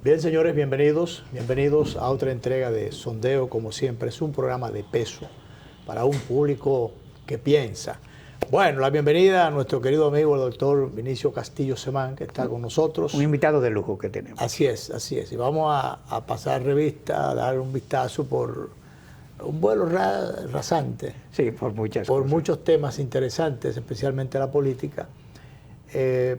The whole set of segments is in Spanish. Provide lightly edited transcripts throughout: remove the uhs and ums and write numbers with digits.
Bien, señores, bienvenidos a otra entrega de Sondeo. Como siempre, es un programa de peso para un público que piensa. Bueno, la bienvenida a nuestro querido amigo, el doctor Vinicio Castillo Semán, que está con nosotros. Un invitado de lujo que tenemos. Así es. Y vamos a pasar revista, a dar un vistazo por un vuelo rasante. Sí, por muchas Por cosas. muchos temas interesantes, especialmente la política.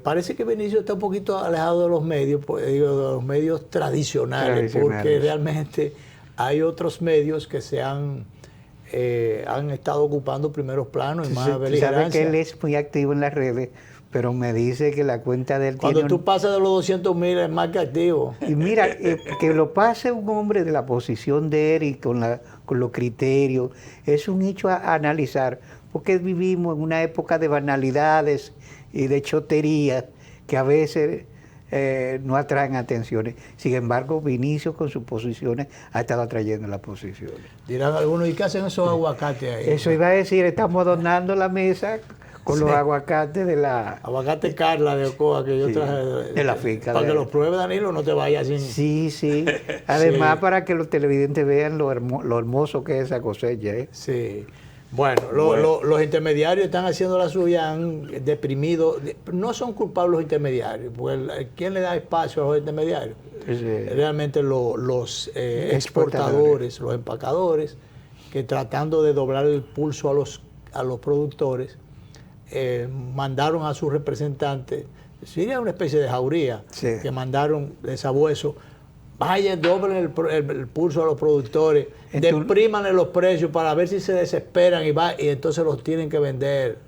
Parece que Vinicio está un poquito alejado de los medios, de los medios tradicionales, porque realmente hay otros medios que se han estado ocupando primeros planos y más beligerancia. Sabe que él es muy activo en las redes, pero me dice que la cuenta de él Cuando tiene... tú pasas de los 200.000 es más que activo. Y mira, que lo pase un hombre de la posición de él y con los criterios, es un hecho a analizar, porque vivimos en una época de banalidades y de choterías que a veces no atraen atenciones. Sin embargo, Vinicio con sus posiciones ha estado atrayendo las posiciones. Dirán algunos, ¿y qué hacen esos aguacates ahí? Eso iba a decir, estamos adornando la mesa con los aguacates de la... Aguacate Carla de Ocoa, que yo traje de la finca. Para que los pruebe, Danilo, no te vayas sin... Sí. Además, para que los televidentes vean lo hermoso que es esa cosecha. Sí. Bueno, los intermediarios están haciendo la suya, han deprimido. No son culpables los intermediarios, porque ¿quién le da espacio a los intermediarios? Realmente los exportadores, los empacadores, que tratando de doblar el pulso a los productores, mandaron a sus representantes, sería una especie de jauría, que mandaron de sabueso. Vayan, doblen el pulso a los productores, deprímanle los precios para ver si se desesperan y entonces los tienen que vender.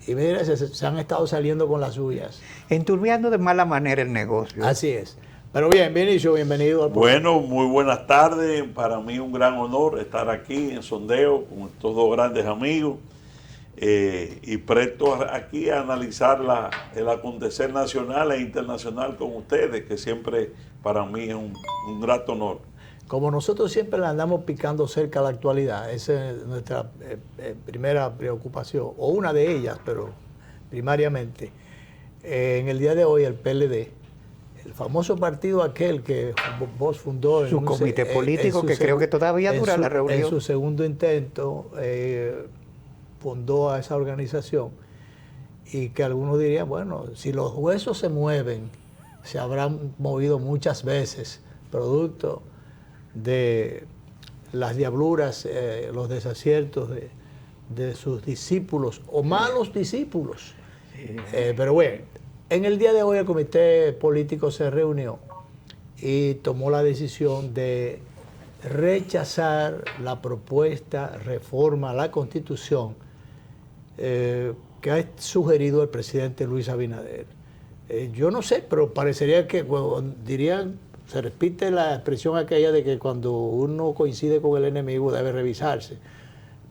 Y mira, se han estado saliendo con las suyas. Enturbiando de mala manera el negocio. Así es. Pero bien, Vinicio, bienvenido al programa. Bueno, muy buenas tardes. Para mí un gran honor estar aquí en Sondeo con estos dos grandes amigos y presto aquí a analizar el acontecer nacional e internacional con ustedes, que siempre para mí es un grato honor. Como nosotros siempre le andamos picando cerca a la actualidad, esa es nuestra primera preocupación, o una de ellas, pero primariamente, en el día de hoy el PLD, el famoso partido aquel que vos fundó... Su comité político, que creo que todavía dura la reunión. En su segundo intento, fundó a esa organización, y que algunos dirían, bueno, si los huesos se mueven, se habrán movido muchas veces, producto de las diabluras, los desaciertos de sus discípulos, o malos discípulos. Pero bueno, en el día de hoy el comité político se reunió y tomó la decisión de rechazar la propuesta reforma a la Constitución que ha sugerido el presidente Luis Abinader. Yo no sé, pero parecería que dirían, se repite la expresión aquella de que cuando uno coincide con el enemigo debe revisarse,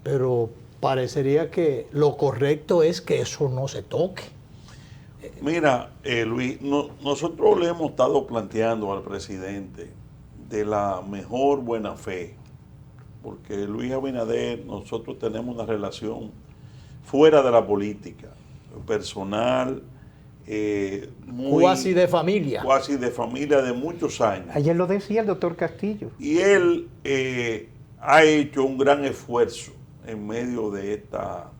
pero parecería que lo correcto es que eso no se toque. Mira, Luis, nosotros le hemos estado planteando al presidente de la mejor buena fe, porque Luis Abinader, nosotros tenemos una relación fuera de la política, personal, cuasi de familia. Cuasi de familia de muchos años. Ayer lo decía el doctor Castillo. Y él ha hecho un gran esfuerzo en medio de esta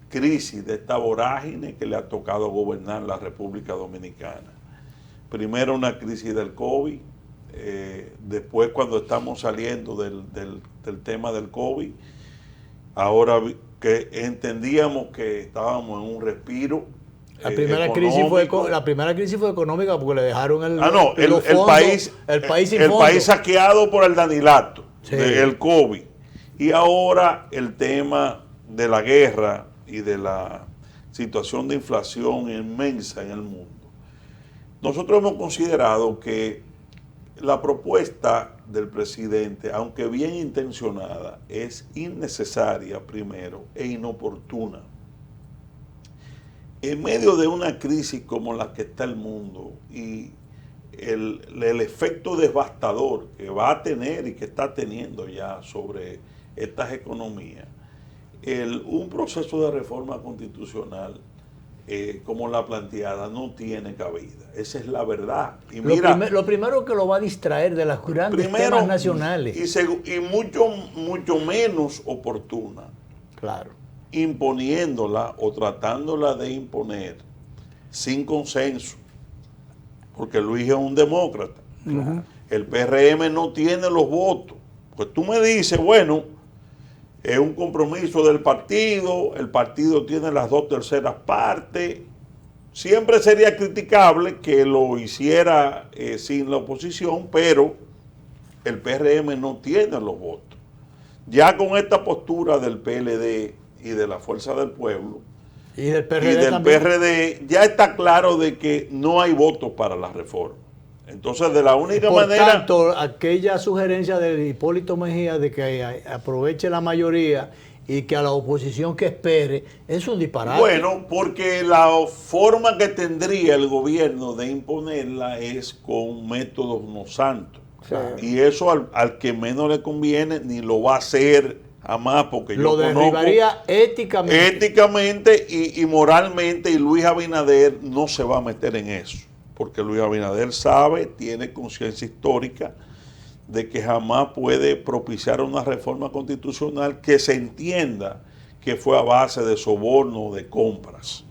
crisis, de esta vorágine que le ha tocado gobernar la República Dominicana. Primero una crisis del COVID, después cuando estamos saliendo del tema del COVID, ahora que entendíamos que estábamos en un respiro. La primera crisis fue económica porque le dejaron el país saqueado por el Danilato, el COVID. Y ahora el tema de la guerra y de la situación de inflación inmensa en el mundo. Nosotros hemos considerado que la propuesta del presidente, aunque bien intencionada, es innecesaria primero e inoportuna. En medio de una crisis como la que está el mundo y el efecto devastador que va a tener y que está teniendo ya sobre estas economías, un proceso de reforma constitucional como la planteada no tiene cabida. Esa es la verdad. Y mira, lo primero que lo va a distraer de las grandes temas nacionales. Y mucho menos oportuna. Claro. Imponiéndola o tratándola de imponer sin consenso. Porque Luis es un demócrata. Claro. El PRM no tiene los votos. Pues tú me dices, bueno, es un compromiso del partido, el partido tiene las 2/3 partes. Siempre sería criticable que lo hiciera sin la oposición, pero el PRM no tiene los votos. Ya con esta postura del PLD y de la Fuerza del Pueblo y del PRD, ya está claro de que no hay votos para la reforma. Entonces, de la única manera... Por tanto, aquella sugerencia de Hipólito Mejía de que aproveche la mayoría y que a la oposición que espere, es un disparate. Bueno, porque la forma que tendría el gobierno de imponerla es con métodos no santos. Claro. Y eso al que menos le conviene, ni lo va a hacer jamás, porque lo derribaría éticamente y moralmente, y Luis Abinader no se va a meter en eso. Porque Luis Abinader sabe, tiene conciencia histórica de que jamás puede propiciar una reforma constitucional que se entienda que fue a base de soborno o de compras.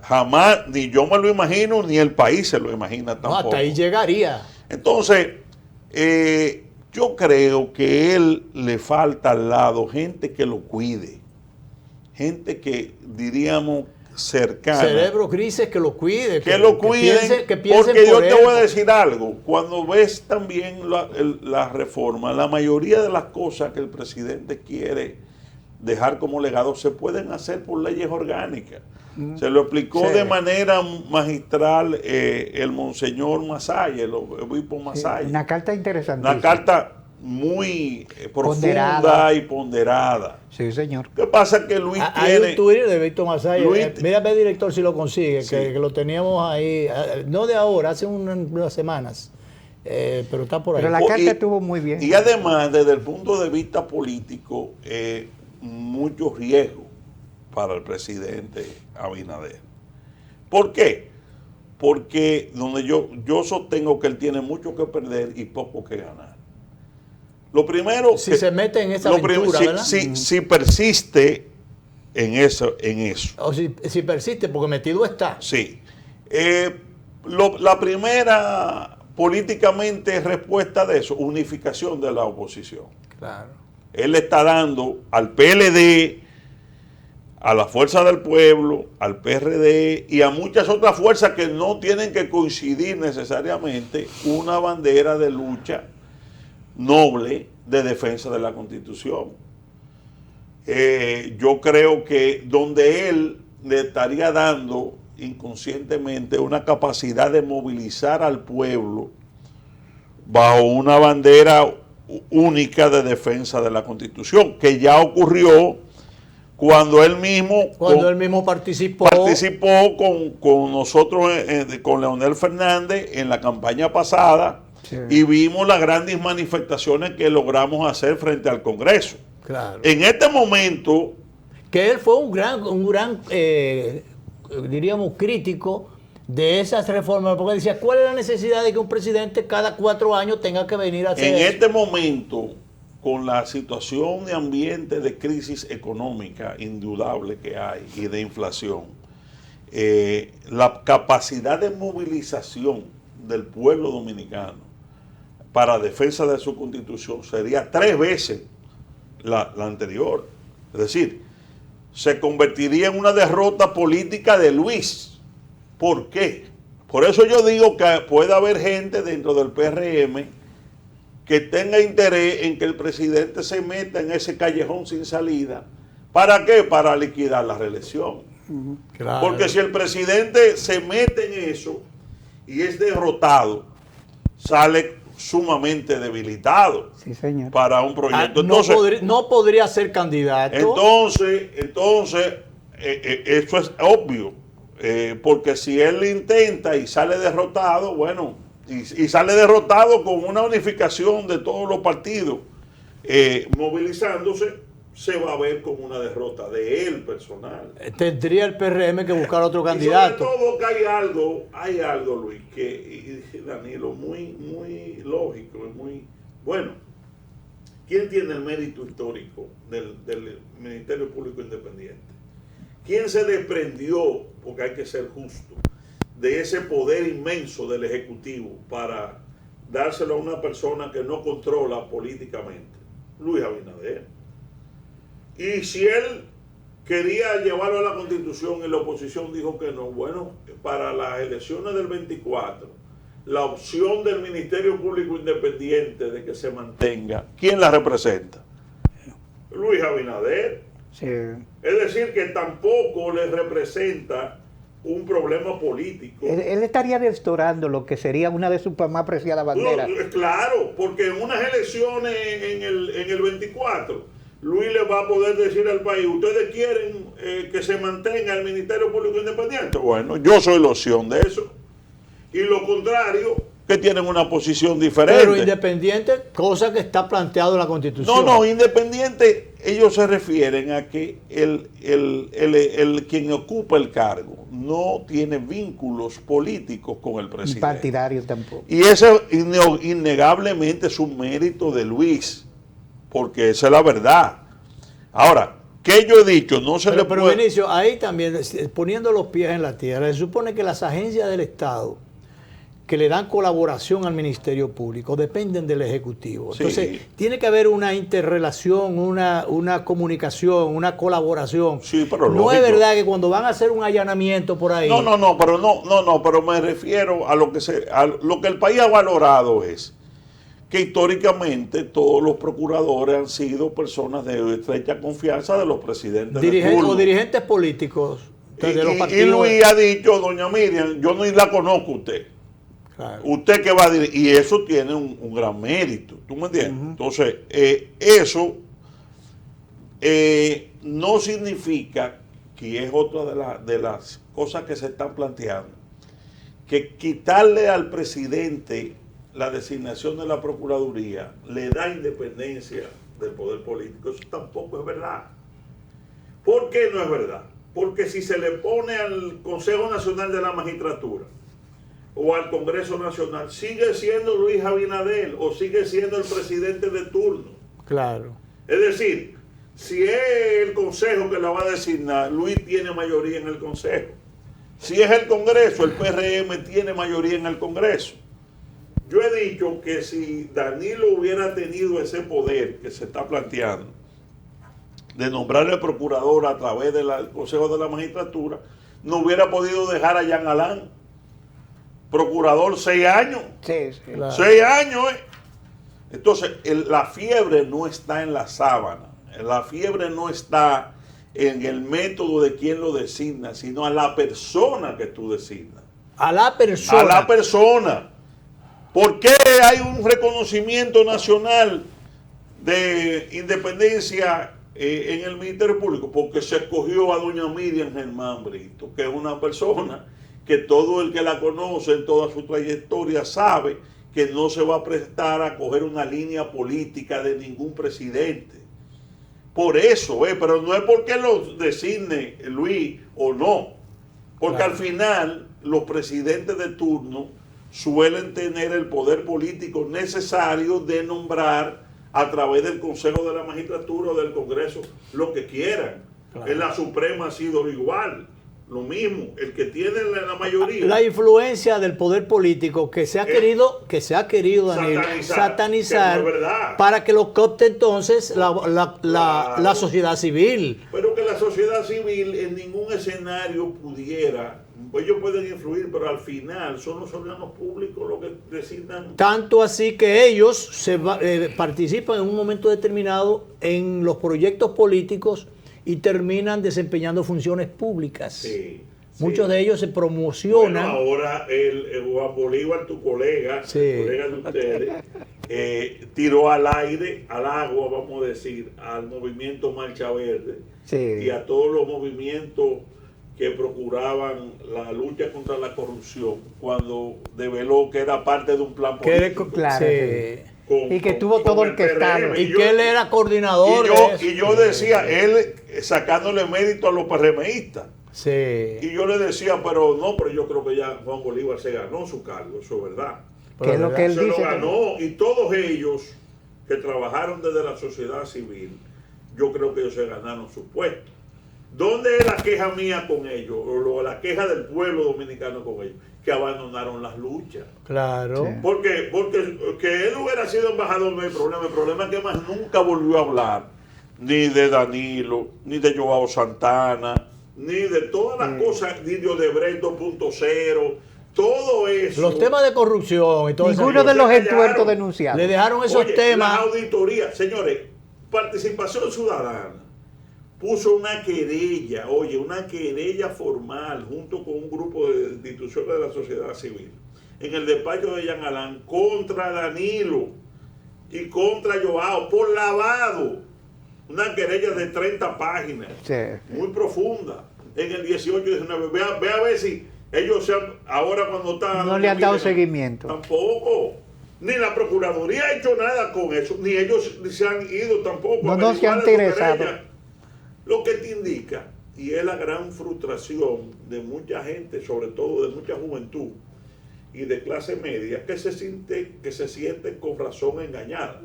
Jamás, ni yo me lo imagino, ni el país se lo imagina tampoco. No, hasta ahí llegaría. Entonces, yo creo que él le falta al lado gente que lo cuide, gente que diríamos cercana. Cerebro grises que lo cuide. Que lo cuiden, porque yo te voy a decir algo. Cuando ves también la reforma, la mayoría de las cosas que el presidente quiere dejar como legado se pueden hacer por leyes orgánicas. Se lo explicó de manera magistral el monseñor Masaya, el obispo Masaya. Una carta interesante. Una carta muy profunda y ponderada. Sí, señor. ¿Qué pasa? Que Luis hay tiene... un Twitter de Víctor Masaya. Mírame, director, si lo consigue, sí. que lo teníamos ahí, no de ahora, hace unas semanas, pero está por ahí. Pero la carta estuvo muy bien. Y además, desde el punto de vista político, mucho riesgo para el presidente Abinader. ¿Por qué? Porque donde yo sostengo que él tiene mucho que perder y poco que ganar. Lo primero... Si se mete en esa aventura, ¿verdad? Si persiste en eso. O si persiste, porque metido está. Sí. La primera, políticamente, respuesta de eso, unificación de la oposición. Claro. Él le está dando al PLD, a la Fuerza del Pueblo, al PRD y a muchas otras fuerzas que no tienen que coincidir necesariamente, una bandera de lucha noble de defensa de la Constitución. Yo creo que donde él le estaría dando inconscientemente una capacidad de movilizar al pueblo bajo una bandera única de defensa de la Constitución, que ya ocurrió cuando él mismo participó con nosotros, con Leonel Fernández en la campaña pasada. Sí. Y vimos las grandes manifestaciones que logramos hacer frente al Congreso. Claro. En este momento... Que él fue un gran diríamos, crítico de esas reformas, porque decía, ¿cuál es la necesidad de que un presidente cada 4 años tenga que venir a hacer en eso? Este momento, con la situación de ambiente de crisis económica indudable que hay y de inflación, la capacidad de movilización del pueblo dominicano para defensa de su Constitución sería 3 veces la anterior. Es decir, se convertiría en una derrota política de Luis. ¿Por qué? Por eso yo digo que puede haber gente dentro del PRM que tenga interés en que el presidente se meta en ese callejón sin salida. ¿Para qué? Para liquidar la reelección. Claro. Porque si el presidente se mete en eso y es derrotado, sale sumamente debilitado, sí, señor, para un proyecto. Entonces, no podría ser candidato. Entonces eso es obvio, porque si él intenta y sale derrotado, bueno, y sale derrotado con una unificación de todos los partidos movilizándose, se va a ver como una derrota de él personal. Tendría el PRM que buscar otro candidato. Y sobre todo que hay algo, Luis, y Danilo, muy lógico, es muy bueno. ¿Quién tiene el mérito histórico del Ministerio Público Independiente? ¿Quién se desprendió, porque hay que ser justo, de ese poder inmenso del Ejecutivo para dárselo a una persona que no controla políticamente? Luis Abinader. Y si él quería llevarlo a la Constitución y la oposición dijo que no, bueno, para las elecciones del 24, la opción del Ministerio Público Independiente de que se mantenga, ¿quién la representa? Luis Abinader. Sí. Es decir, que tampoco le representa un problema político. Él estaría restaurando lo que sería una de sus más preciadas banderas. Claro, porque en unas elecciones en el 24, Luis le va a poder decir al país, ¿ustedes quieren que se mantenga el Ministerio Público Independiente? Bueno, yo soy la opción de eso. Y lo contrario, que tienen una posición diferente. Pero independiente, cosa que está planteado en la Constitución. No, independiente, ellos se refieren a que el quien ocupa el cargo no tiene vínculos políticos con el presidente. Partidarios tampoco. Y eso innegablemente es un mérito de Luis, porque esa es la verdad. Ahora, ¿qué yo he dicho? No se le puede... Pero Vinicio, ahí también, poniendo los pies en la tierra, se supone que las agencias del Estado que le dan colaboración al Ministerio Público dependen del Ejecutivo. Entonces, sí, tiene que haber una interrelación, una comunicación, una colaboración. Sí, pero no lógico. es verdad que cuando van a hacer un allanamiento por ahí... pero me refiero a lo que el país ha valorado es que históricamente todos los procuradores han sido personas de estrecha confianza de los presidentes de turno. O dirigentes políticos de los Y partidos. Luis ha dicho, doña Miriam, yo no la conozco a usted. Claro. Usted que va a dirigir, y eso tiene un gran mérito, ¿tú me entiendes? Entonces, eso no significa, que es otra de las cosas que se están planteando, que quitarle al presidente la designación de la Procuraduría le da independencia del poder político. Eso tampoco es verdad. ¿Por qué no es verdad? Porque si se le pone al Consejo Nacional de la Magistratura o al Congreso Nacional, sigue siendo Luis Abinader o sigue siendo el presidente de turno. Claro. Es decir, si es el Consejo que la va a designar, Luis tiene mayoría en el Consejo. Si es el Congreso, el PRM tiene mayoría en el Congreso. Yo he dicho que si Danilo hubiera tenido ese poder que se está planteando, de nombrarle procurador a través del Consejo de la Magistratura, no hubiera podido dejar a Jean Alain procurador 6 años. Sí, sí. Claro. 6 años, Entonces, la fiebre no está en la sábana, la fiebre no está en el método de quién lo designa, sino a la persona que tú designas. A la persona. A la persona. ¿Por qué hay un reconocimiento nacional de independencia en el Ministerio Público? Porque se escogió a doña Miriam Germán Brito, que es una persona que todo el que la conoce en toda su trayectoria sabe que no se va a prestar a coger una línea política de ningún presidente. Por eso, pero no es porque lo designe Luis o no, porque claro, al final los presidentes de turno suelen tener el poder político necesario de nombrar a través del Consejo de la Magistratura o del Congreso lo que quieran. Claro. En la Suprema ha sido igual. Lo mismo, el que tiene la mayoría. La influencia del poder político que se ha querido, Daniel, satanizar que no es verdad. para que lo capte entonces la sociedad civil. Pero que la sociedad civil en ningún escenario pudiera, pues ellos pueden influir, pero al final son los órganos públicos los que designan. Tanto así que ellos participan en un momento determinado en los proyectos políticos y terminan desempeñando funciones públicas. Sí, Muchos de ellos se promocionan. Bueno, ahora el Juan Bolívar, tu colega, colega de ustedes, tiró al aire, al agua, vamos a decir, al movimiento Marcha Verde y a todos los movimientos que procuraban la lucha contra la corrupción, cuando develó que era parte de un plan político. Claro. y que tuvo todo orquestado. Y que él era coordinador y yo decía, él sacándole mérito a los PRMistas. Sí. Y yo le decía, pero yo creo que ya Juan Bolívar se ganó su cargo, eso es verdad. ¿Qué es lo que él se dice? Lo ganó, y todos ellos que trabajaron desde la sociedad civil, yo creo que ellos se ganaron su puesto. ¿Dónde es la queja mía con ellos? O la queja del pueblo dominicano con ellos, que abandonaron las luchas. Claro. Sí. Porque que él hubiera sido embajador no hay problema. El problema es que más nunca volvió a hablar ni de Danilo, ni de Joao Santana, ni de todas las cosas, ni de Odebrecht 2.0, todo eso. Los temas de corrupción y todo eso. Ninguno de los entuertos denunciados. Le dejaron esos temas. La auditoría, señores, Participación Ciudadana puso una querella, una querella formal junto con un grupo de instituciones de la sociedad civil en el despacho de Jean Alain contra Danilo y contra Joao por lavado. Una querella de 30 páginas, muy profunda, en el 18 y 19. Ve a ver si ellos ahora cuando están... No le han dado seguimiento. Tampoco. Ni la Procuraduría ha hecho nada con eso, ni ellos se han ido tampoco. No se han interesado. Lo que te indica, y es la gran frustración de mucha gente, sobre todo de mucha juventud y de clase media, que se sienten con razón engañadas.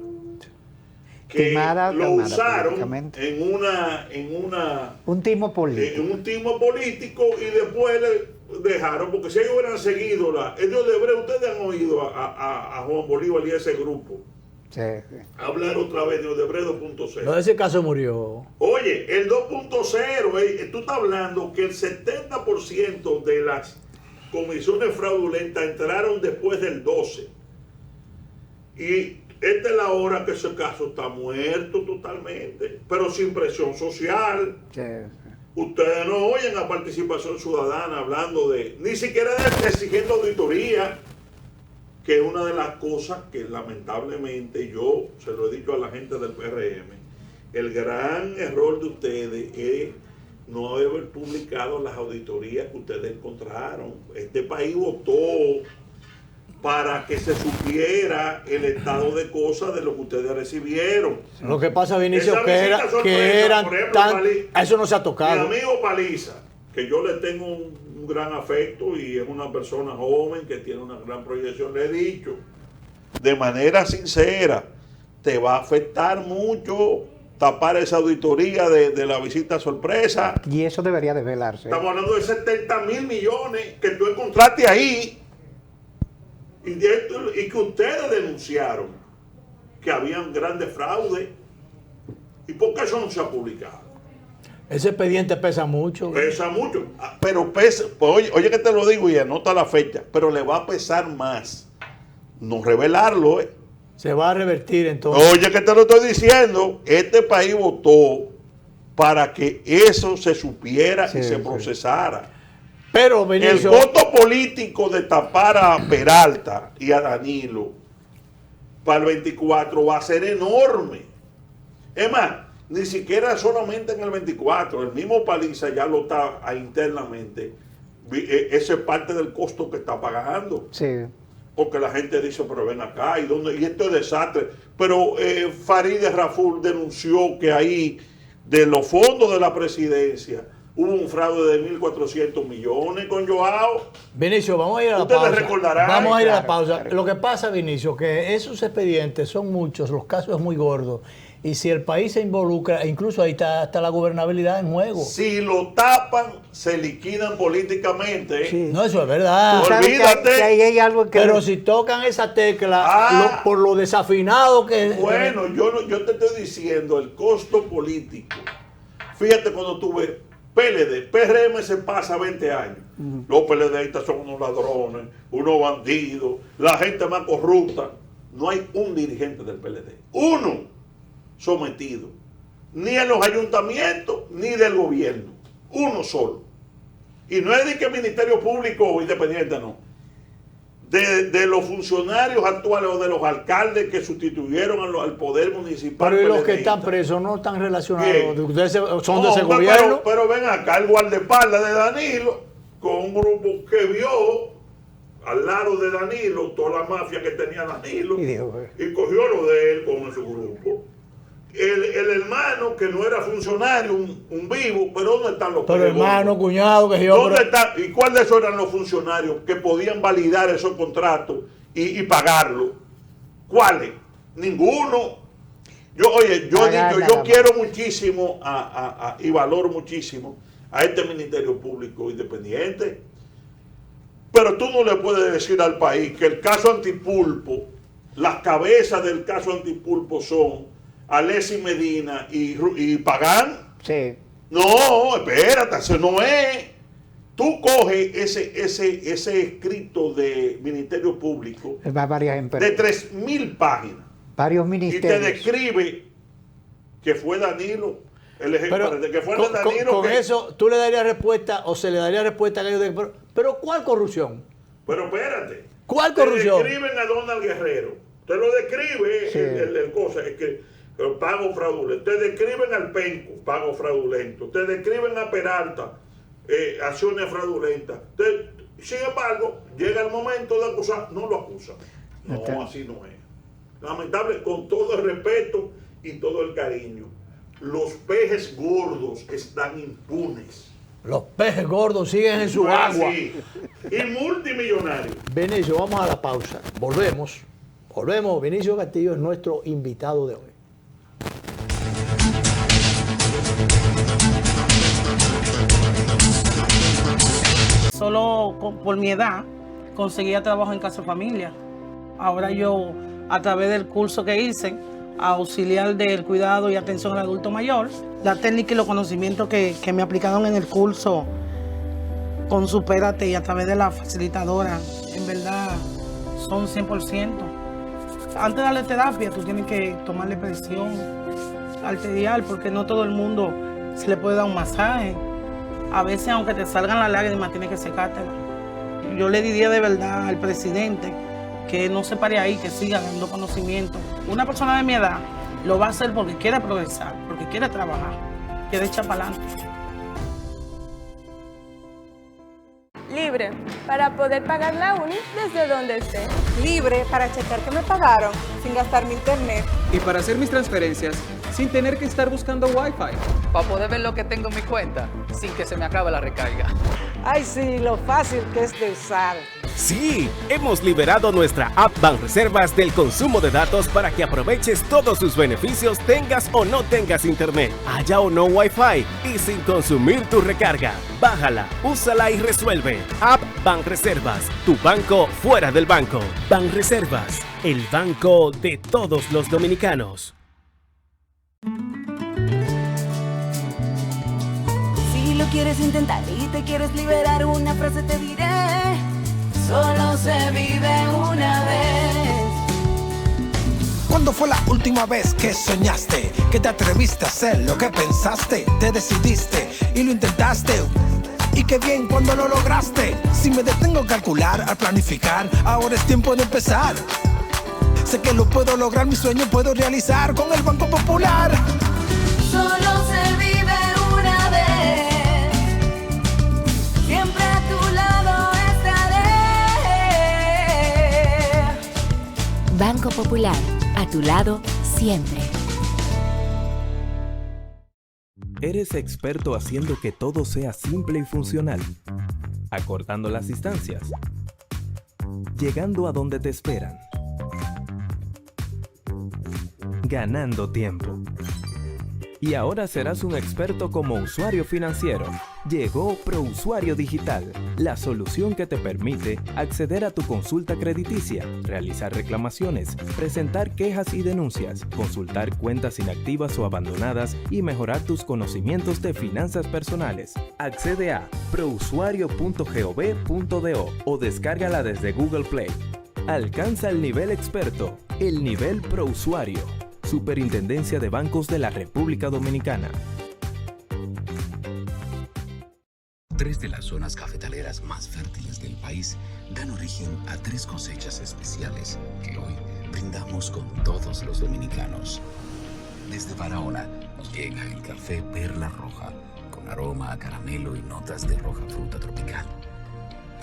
Que lo usaron en un timo político. En un timo político y después le dejaron, porque si ellos hubieran seguido ustedes han oído a Juan Bolívar y a ese grupo. Sí. Hablar otra vez de Odebrecht 2.0. No, ese caso murió. Oye, el 2.0, tú estás hablando que el 70% de las comisiones fraudulentas entraron después del 12. Y esta es la hora que ese caso está muerto totalmente, pero sin presión social. Sí. Ustedes no oyen a Participación Ciudadana hablando ni siquiera exigiendo auditoría, que es una de las cosas que lamentablemente yo se lo he dicho a la gente del PRM, el gran error de ustedes es no haber publicado las auditorías que ustedes encontraron. Este país votó para que se supiera el estado de cosas de lo que ustedes recibieron. Lo que pasa, Vinicio, que eran tan... Eso no se ha tocado. Mi amigo Paliza, que yo le tengo un gran afecto y es una persona joven que tiene una gran proyección, le he dicho de manera sincera, te va a afectar mucho tapar esa auditoría de la visita sorpresa. Y eso debería desvelarse. Estamos hablando de 70.000 millones que tú encontraste ahí y que ustedes denunciaron que habían grandes fraudes. ¿Y por qué eso no se ha publicado? Ese expediente pesa mucho. Pesa mucho, pero pesa, pues oye que te lo digo y anota la fecha, pero le va a pesar más no revelarlo. Se va a revertir entonces. Oye que te lo estoy diciendo, este país votó para que eso se supiera y se procesara. Pero Benicio, el voto político de tapar a Peralta y a Danilo para el 24 va a ser enorme. Es más, ni siquiera solamente en el 24, el mismo Paliza ya lo está internamente. Eso es parte del costo que está pagando. Sí. Porque la gente dice, pero ven acá, y esto es desastre. Pero Farideh Raful denunció que ahí, de los fondos de la presidencia, hubo un fraude de 1.400 millones con Joao. Vinicio, vamos a ir a la Ustedes pausa. recordarán. Vamos a ir a la pausa. Claro. Lo que pasa, Vinicio, que esos expedientes son muchos, los casos muy gordos. Y si el país se involucra, incluso ahí está la gobernabilidad en juego. Si lo tapan, se liquidan políticamente. Sí. No, eso es verdad. Olvídate. Que ahí hay algo que... Pero si tocan esa tecla, por lo desafinado que... Bueno, yo te estoy diciendo el costo político. Fíjate cuando tú ves PLD, PRM se pasa 20 años. Los PLDistas son unos ladrones, unos bandidos, la gente más corrupta. No hay un dirigente del PLD. Uno sometido, ni en los ayuntamientos ni del gobierno, uno solo. Y no es de que el Ministerio Público independiente, no, de los funcionarios actuales o de los alcaldes que sustituyeron al poder municipal. Pero los que están presos no están relacionados. Ustedes son de ese gobierno. Pero ven acá, el guardaespaldas de Danilo con un grupo que vio al lado de Danilo, toda la mafia que tenía Danilo, y cogió lo de él con su grupo. El hermano que no era funcionario, un vivo, pero ¿dónde están los pero hermano, cuñado, que yo... ¿Dónde está? ¿Y cuáles de esos eran los funcionarios que podían validar esos contratos y pagarlos? ¿Cuáles? Ninguno. Yo quiero muchísimo y valoro muchísimo a este Ministerio Público Independiente, pero tú no le puedes decir al país que el caso Antipulpo, las cabezas del caso Antipulpo son Alexis Medina y Pagán. Sí. No, espérate, eso no es. Tú coges ese escrito de Ministerio Público de 3.000 páginas. Varios ministerios. Y te describe que fue Danilo. Con eso, tú le darías respuesta o se le daría respuesta a ellos pero ¿cuál corrupción? Pero espérate. ¿Cuál corrupción? Te describen a Donald Guerrero. Te lo describe sí. el cosa, es que el pago fraudulento. Te describen al Penco, pago fraudulento. Te describen a Peralta, acciones fraudulentas. Sin embargo, llega el momento de acusar, no lo acusan. No, así no es. Lamentable, con todo el respeto y todo el cariño. Los peces gordos están impunes. Los peces gordos siguen en su agua. Sí. Y multimillonarios. Vinicio, vamos a la pausa. Volvemos. Vinicio Castillo es nuestro invitado de hoy. Solo por mi edad conseguía trabajo en Casa Familia. Ahora yo, a través del curso que hice, auxiliar del cuidado y atención al adulto mayor, la técnica y los conocimientos que me aplicaron en el curso con Supérate y a través de la facilitadora, en verdad son 100%. Antes de darle terapia, tú tienes que tomarle presión arterial porque no todo el mundo se le puede dar un masaje. A veces, aunque te salgan las lágrimas, tienes que secártela. Yo le diría de verdad al presidente que no se pare ahí, que siga dando conocimiento. Una persona de mi edad lo va a hacer porque quiere progresar, porque quiere trabajar, quiere echar para adelante. Libre, para poder pagar la uni desde donde esté. Libre para checar que me pagaron sin gastar mi internet. Y para hacer mis transferencias sin tener que estar buscando Wi-Fi. Para poder ver lo que tengo en mi cuenta sin que se me acabe la recarga. Ay, sí, lo fácil que es de usar. Sí, hemos liberado nuestra app Banreservas del consumo de datos para que aproveches todos sus beneficios, tengas o no tengas internet, haya o no Wi-Fi y sin consumir tu recarga. Bájala, úsala y resuelve. App Banreservas, tu banco fuera del banco. Banreservas, el banco de todos los dominicanos. Si lo quieres intentar y te quieres liberar, una frase te diré: solo se vive una vez. ¿Cuándo fue la última vez que soñaste? Que te atreviste a hacer lo que pensaste, te decidiste y lo intentaste. Y qué bien cuando lo lograste. Si me detengo a calcular, a planificar, ahora es tiempo de empezar. Sé que lo puedo lograr, mi sueño puedo realizar con el Banco Popular. Solo se vive una vez. Siempre a tu lado estaré. Banco Popular, a tu lado siempre. ¿Eres experto haciendo que todo sea simple y funcional? Acortando las distancias. Llegando a donde te esperan. Ganando tiempo. Y ahora serás un experto como usuario financiero. Llegó ProUsuario Digital, la solución que te permite acceder a tu consulta crediticia, realizar reclamaciones, presentar quejas y denuncias, consultar cuentas inactivas o abandonadas y mejorar tus conocimientos de finanzas personales. Accede a prousuario.gov.do o descárgala desde Google Play. Alcanza el nivel experto, el nivel ProUsuario. Superintendencia de Bancos de la República Dominicana. 3 de las zonas cafetaleras más fértiles del país dan origen a 3 cosechas especiales que hoy brindamos con todos los dominicanos. Desde Barahona nos llega el café Perla Roja, con aroma a caramelo y notas de roja fruta tropical.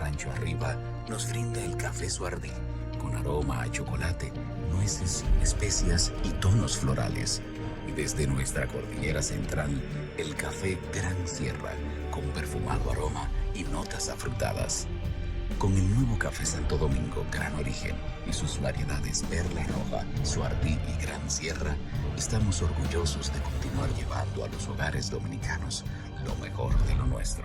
Rancho Arriba nos brinda el café Suardí, con aroma a chocolate, nueces, especias y tonos florales. Y desde nuestra cordillera central, el café Gran Sierra, con perfumado aroma y notas afrutadas. Con el nuevo café Santo Domingo Gran Origen y sus variedades Perla Roja, Suardí y Gran Sierra, estamos orgullosos de continuar llevando a los hogares dominicanos lo mejor de lo nuestro.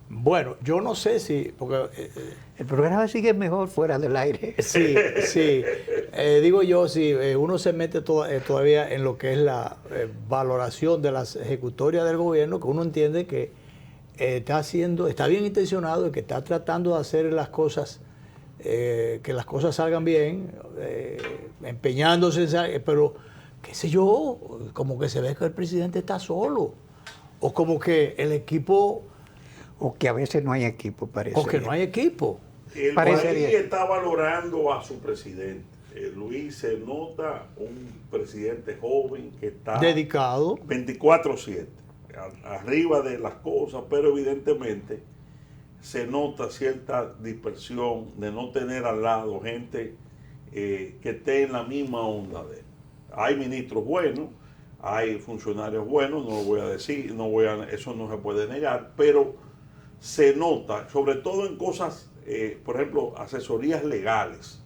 Bueno, yo no sé si... porque el programa sigue mejor fuera del aire. Sí, sí. Digo yo, si uno se mete todavía en lo que es la valoración de las ejecutorias del gobierno, que uno entiende que está bien intencionado y que está tratando de hacer las cosas, que las cosas salgan bien, empeñándose, pero qué sé yo, como que se ve que el presidente está solo, o como que el equipo... O que a veces no hay equipo, parece. O que no hay equipo. El país está valorando a su presidente. Luis, se nota un presidente joven que está... dedicado. 24/7. Arriba de las cosas, pero evidentemente se nota cierta dispersión de no tener al lado gente que esté en la misma onda de él. Hay ministros buenos, hay funcionarios buenos, no lo voy a decir, eso no se puede negar, pero se nota, sobre todo en cosas, por ejemplo, asesorías legales.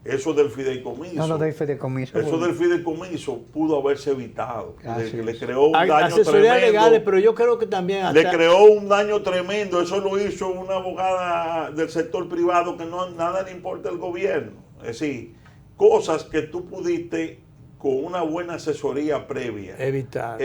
Eso del fideicomiso. No, del fideicomiso. Eso del fideicomiso pudo haberse evitado. Le creó un daño asesorías tremendo. legales, pero yo creo que también... Le creó un daño tremendo. Eso lo hizo una abogada del sector privado que nada le importa al gobierno. Es decir, cosas que tú pudiste con una buena asesoría previa evitar,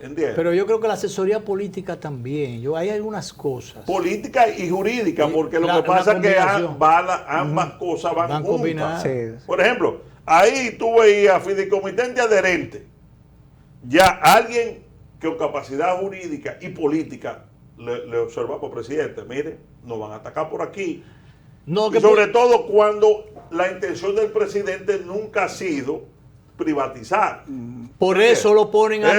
¿entiendes? Pero yo creo que la asesoría política también, hay algunas cosas. Política y jurídica, porque lo que pasa es que ambas cosas van juntas. Sí. Por ejemplo, ahí tú veías fideicomitente adherente. Ya alguien que con capacidad jurídica y política le observaba, presidente, mire, nos van a atacar por aquí. No, y sobre todo cuando la intención del presidente nunca ha sido privatizar. Por eso lo ponen a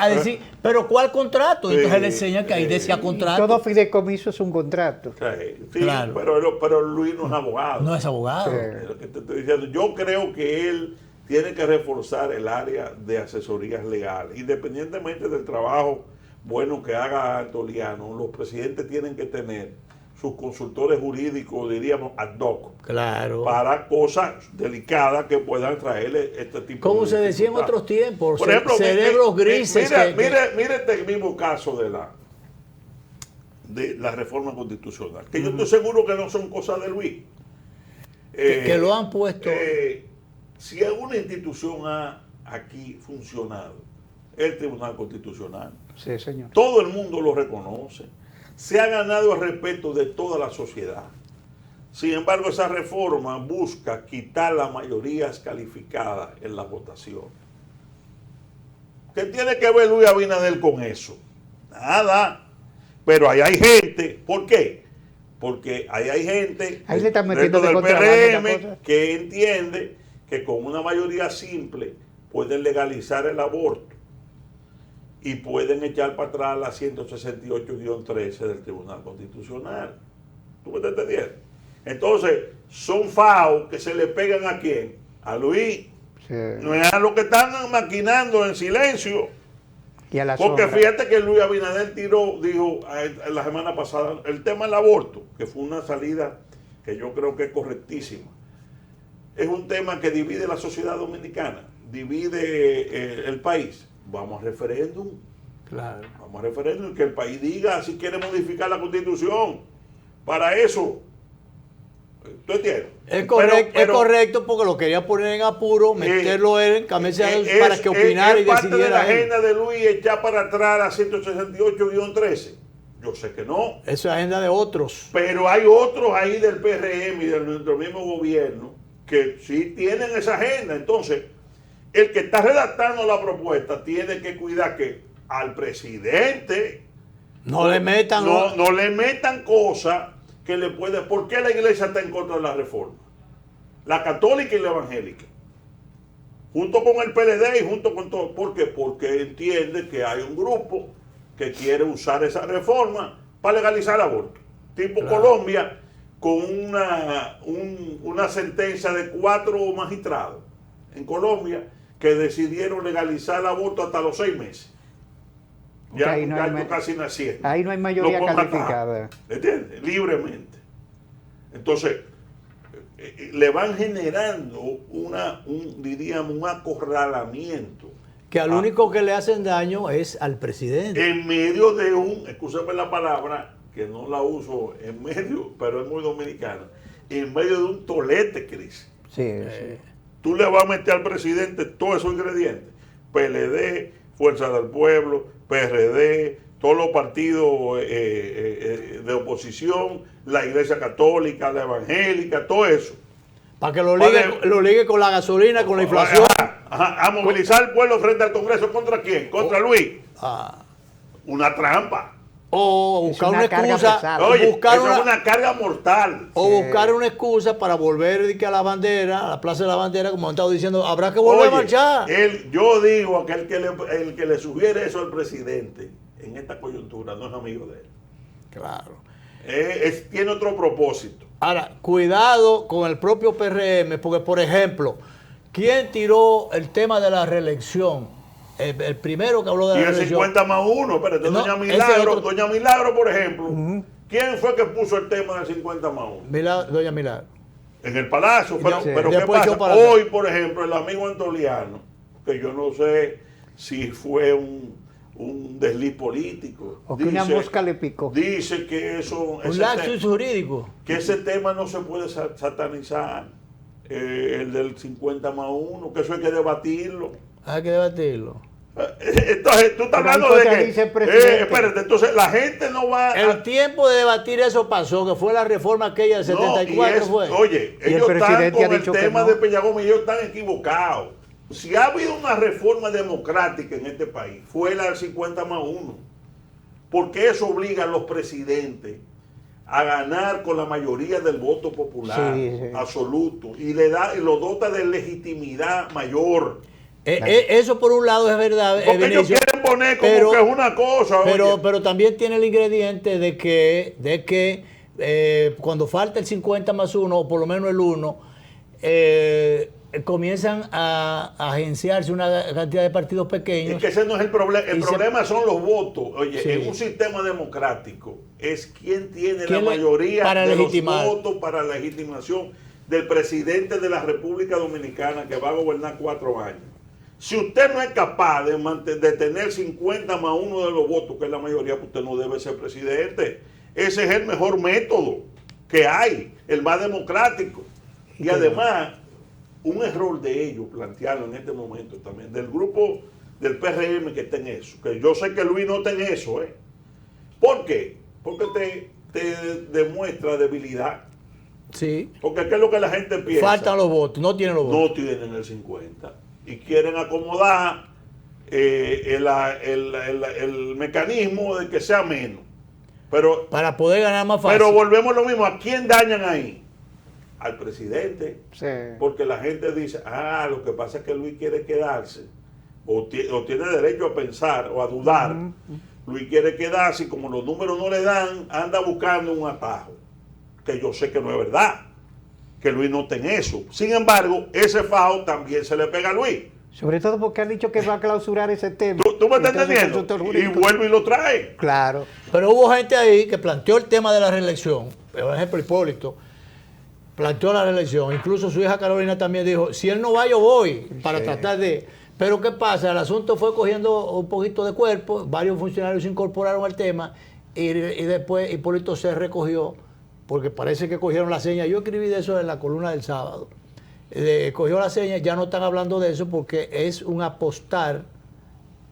decir, pero ¿cuál contrato? Sí, entonces le enseñan que ahí decía contrato. Todo fideicomiso es un contrato. Sí, claro. pero Luis no es abogado. No es abogado. Es lo que te estoy diciendo. Yo creo que él tiene que reforzar el área de asesorías legales. Independientemente del trabajo bueno que haga Antoliano, los presidentes tienen que tener sus consultores jurídicos, diríamos, ad hoc. Claro. Para cosas delicadas que puedan traerle este tipo como de... se decía en otros tiempos, por ejemplo, cerebros grises. Mire este mismo caso de la reforma constitucional, que yo estoy seguro que no son cosas de Luis. Que lo han puesto. Si alguna institución ha aquí funcionado, el Tribunal Constitucional. Sí, señor. Todo el mundo lo reconoce. Se ha ganado el respeto de toda la sociedad. Sin embargo, esa reforma busca quitar las mayorías calificadas en la votación. ¿Qué tiene que ver Luis Abinader con eso? Nada. Pero ahí hay gente. ¿Por qué? Porque ahí hay gente ahí le están metiendo dentro del PRM que entiende que con una mayoría simple pueden legalizar el aborto y pueden echar para atrás la 168-13 del Tribunal Constitucional. ¿Tú me estás entendiendo? Entonces, son FAO que se le pegan ¿a quién? A Luis. Sí. No es a los que están maquinando en silencio. Y a la porque sombra. fíjate que Luis Abinader dijo la semana pasada, el tema del aborto, que fue una salida que yo creo que es correctísima. Es un tema que divide la sociedad dominicana, divide el país. Vamos a referéndum. Claro. Vamos a referéndum y que el país diga si quiere modificar la Constitución. Para eso. ¿Tú entiendes? Es correcto porque lo quería poner en apuro, meterlo en cabeza para que opinara y decidiera. ¿Es parte de la agenda de Luis echar para atrás la 168-13? Yo sé que no. Eso es agenda de otros. Pero hay otros ahí del PRM y de nuestro mismo gobierno que sí tienen esa agenda. Entonces, el que está redactando la propuesta tiene que cuidar que al presidente no le metan no le metan cosas que le pueden... ¿Por qué la iglesia está en contra de la reforma? la católica y la evangélica, junto con el PLD y junto con todo. ¿Por qué? Porque entiende que hay un grupo que quiere usar esa reforma para legalizar el aborto. Tipo Colombia, con una sentencia de 4 magistrados en Colombia que decidieron legalizar el aborto hasta los 6 meses. Ya un gallo casi naciendo. Ahí no hay mayoría calificada. ¿Entiendes? Libremente. Entonces, le van generando diríamos, un acorralamiento. Que al único que le hacen daño es al presidente. En medio de escúchame la palabra, que no la uso en medio, pero es muy dominicana, en medio de un tolete, Cris. Sí. Tú le vas a meter al presidente todos esos ingredientes. PLD, Fuerza del Pueblo, PRD, todos los partidos de oposición, la Iglesia Católica, la Evangélica, todo eso. Para que lo ligue con la gasolina, con la inflación. A movilizar al pueblo frente al Congreso. ¿Contra quién? ¿Contra Luis? Una trampa. O buscar una excusa. Oye, eso es una carga mortal. O buscar una excusa para volver a la bandera, a la Plaza de la Bandera, como han estado diciendo, habrá que volver a marchar. Yo digo que el que le sugiere eso al presidente en esta coyuntura no es amigo de él. Claro. Tiene otro propósito. Ahora, cuidado con el propio PRM, porque, por ejemplo, ¿quién tiró el tema de la reelección? El primero que habló de la reelección. Y el 50+1, espérate, no, Doña Milagro, por ejemplo. ¿Quién fue que puso el tema del 50+1? Doña Milagro. En el Palacio. Pero ¿qué pasa? Hoy, por ejemplo, el amigo Antoliano, que yo no sé si fue un desliz político. O que una mosca le picó. Dice que eso... Un lapsus jurídico. Que ese tema no se puede satanizar. El del 50+1, que eso hay que debatirlo. Hay que debatirlo. Entonces, tú estás hablando de que... espérate, entonces la gente no va... El tiempo de debatir eso pasó, que fue la reforma aquella del 74. Oye, ellos están con el tema de Peña Gómez, ellos están equivocados. Si ha habido una reforma democrática en este país, fue la del 50+1. Porque eso obliga a los presidentes a ganar con la mayoría del voto popular absoluto y lo dota de legitimidad mayor. Eso por un lado es verdad. Porque ellos quieren poner como que es una cosa. Pero también tiene el ingrediente de que cuando falta el 50+1, o por lo menos el 1, comienzan a agenciarse una cantidad de partidos pequeños. Es que ese no es el problema. El problema son los votos. Oye, en un sistema democrático es quien tiene la mayoría de los votos para la legitimación del presidente de la República Dominicana que va a gobernar 4 años. Si usted no es capaz de tener 50+1 de los votos, que es la mayoría, pues usted no debe ser presidente. Ese es el mejor método que hay, el más democrático. Y además, un error de ellos, plantearlo en este momento también, del grupo del PRM que está en eso, que yo sé que Luis no está en eso. ¿Por qué? Porque te demuestra debilidad. Sí. Porque ¿qué es lo que la gente piensa? Faltan los votos, no tienen los votos. No tienen el 50. Y quieren acomodar el mecanismo de que sea menos. Pero, para poder ganar más fácil. Pero volvemos a lo mismo. ¿A quién dañan ahí? Al presidente. Sí. Porque la gente dice, lo que pasa es que Luis quiere quedarse. O tiene derecho a pensar o a dudar. Luis quiere quedarse y como los números no le dan, anda buscando un atajo. Que yo sé que no es verdad. Que Luis no está en eso. Sin embargo, ese fajo también se le pega a Luis. Sobre todo porque han dicho que va a clausurar ese tema. ¿Tú me estás entendiendo? Y vuelve y lo trae. Claro. Pero hubo gente ahí que planteó el tema de la reelección. Por ejemplo, Hipólito planteó la reelección. Incluso su hija Carolina también dijo, si él no va, yo voy. Para tratar de... Pero ¿qué pasa? El asunto fue cogiendo un poquito de cuerpo. Varios funcionarios se incorporaron al tema. Y después Hipólito se recogió. Porque parece que cogieron la seña. Yo escribí de eso en la columna del sábado. Cogió la seña, ya no están hablando de eso porque es un apostar.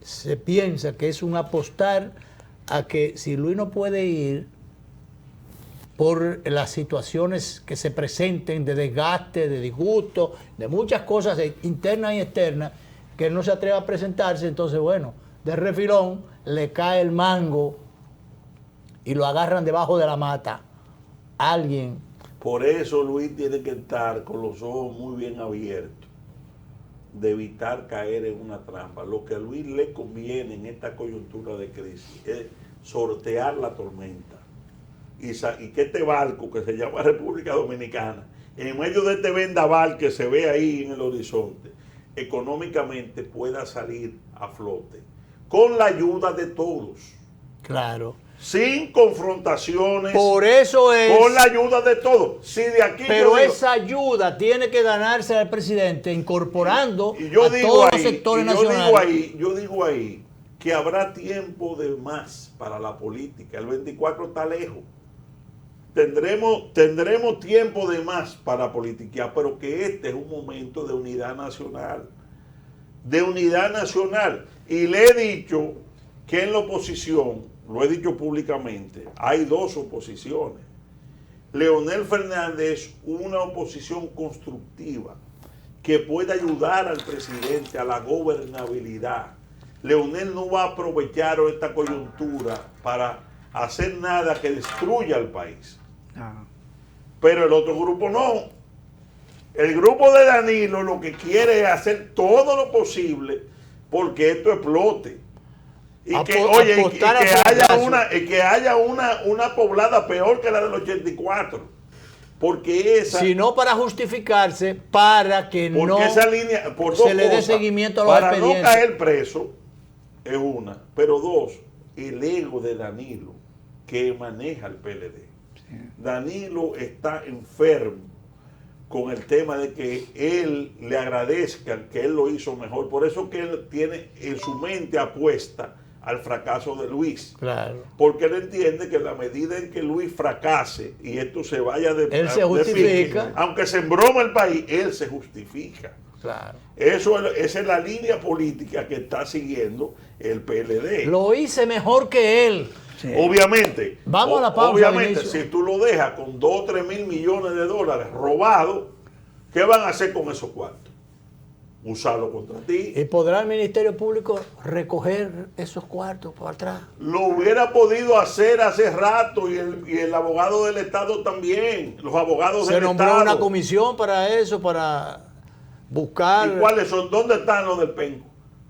Se piensa que es un apostar a que si Luis no puede ir por las situaciones que se presenten de desgaste, de disgusto, de muchas cosas internas y externas, que él no se atreva a presentarse, entonces bueno, de refilón le cae el mango y lo agarran debajo de la mata alguien Por eso Luis tiene que estar con los ojos muy bien abiertos, de evitar caer en una trampa. Lo que a Luis le conviene en esta coyuntura de crisis es sortear la tormenta y que este barco que se llama República Dominicana, en medio de este vendaval que se ve ahí en el horizonte, económicamente pueda salir a flote con la ayuda de todos. Claro. Sin confrontaciones. Por eso es. Con la ayuda de todos. Si de aquí pero esa ayuda tiene que ganarse al presidente incorporando a todos los sectores nacionales. Yo digo ahí que habrá tiempo de más para la política. El 24 está lejos. Tendremos tiempo de más para politiquear, pero que este es un momento de unidad nacional. De unidad nacional. Y le he dicho que en la oposición, lo he dicho públicamente, hay dos oposiciones. Leonel Fernández, una oposición constructiva que puede ayudar al presidente a la gobernabilidad. Leonel no va a aprovechar esta coyuntura para hacer nada que destruya al país. No. Pero el otro grupo no. El grupo de Danilo lo que quiere es hacer todo lo posible porque esto explote. Y que haya una poblada peor que la del 84. Porque esa... Sino para justificarse, para que no esa línea, se le dé seguimiento a los expedientes. Para no caer preso, es una. Pero dos, el ego de Danilo, que maneja el PLD. Sí. Danilo está enfermo con el tema de que él le agradezcan que él lo hizo mejor. Por eso que él tiene en su mente apuesta al fracaso de Luis. Claro. Porque él entiende que en la medida en que Luis fracase y esto se vaya de él se justifica. Aunque se embroma el país, él se justifica. Claro. Esa es la línea política que está siguiendo el PLD. Lo hice mejor que él. Sí. Obviamente. Vamos a la pausa. Obviamente, si tú lo dejas con 2 o 3 mil millones de dólares robados, ¿qué van a hacer con esos cuartos? Usarlo contra ti. ¿Y podrá el Ministerio Público recoger esos cuartos por atrás? Lo hubiera podido hacer hace rato y el abogado del Estado también. Los abogados del Estado. Se nombró una comisión para eso, para buscar. ¿Y cuáles son? ¿Dónde están los del Penco?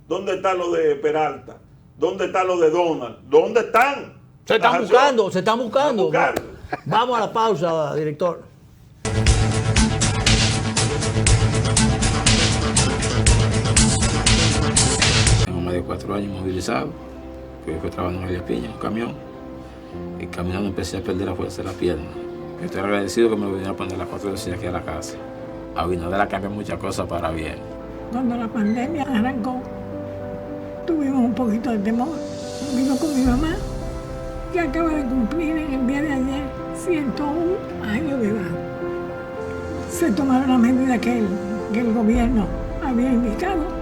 ¿Dónde están los de Peralta? ¿Dónde están los de Donald? ¿Dónde están? Se están buscando. Vamos a la pausa, director. De 4 años movilizado, que fue trabajando en Elías Piña, un camión, y caminando empecé a perder la fuerza de la pierna. Estoy agradecido que me vinieron a poner las 4 veces aquí a la casa. Abinader ha cambiado muchas cosas para bien. Cuando la pandemia arrancó, tuvimos un poquito de temor. Vivo con mi mamá, que acaba de cumplir en el día de ayer 101 años de edad. Se tomaron las medidas que el gobierno había indicado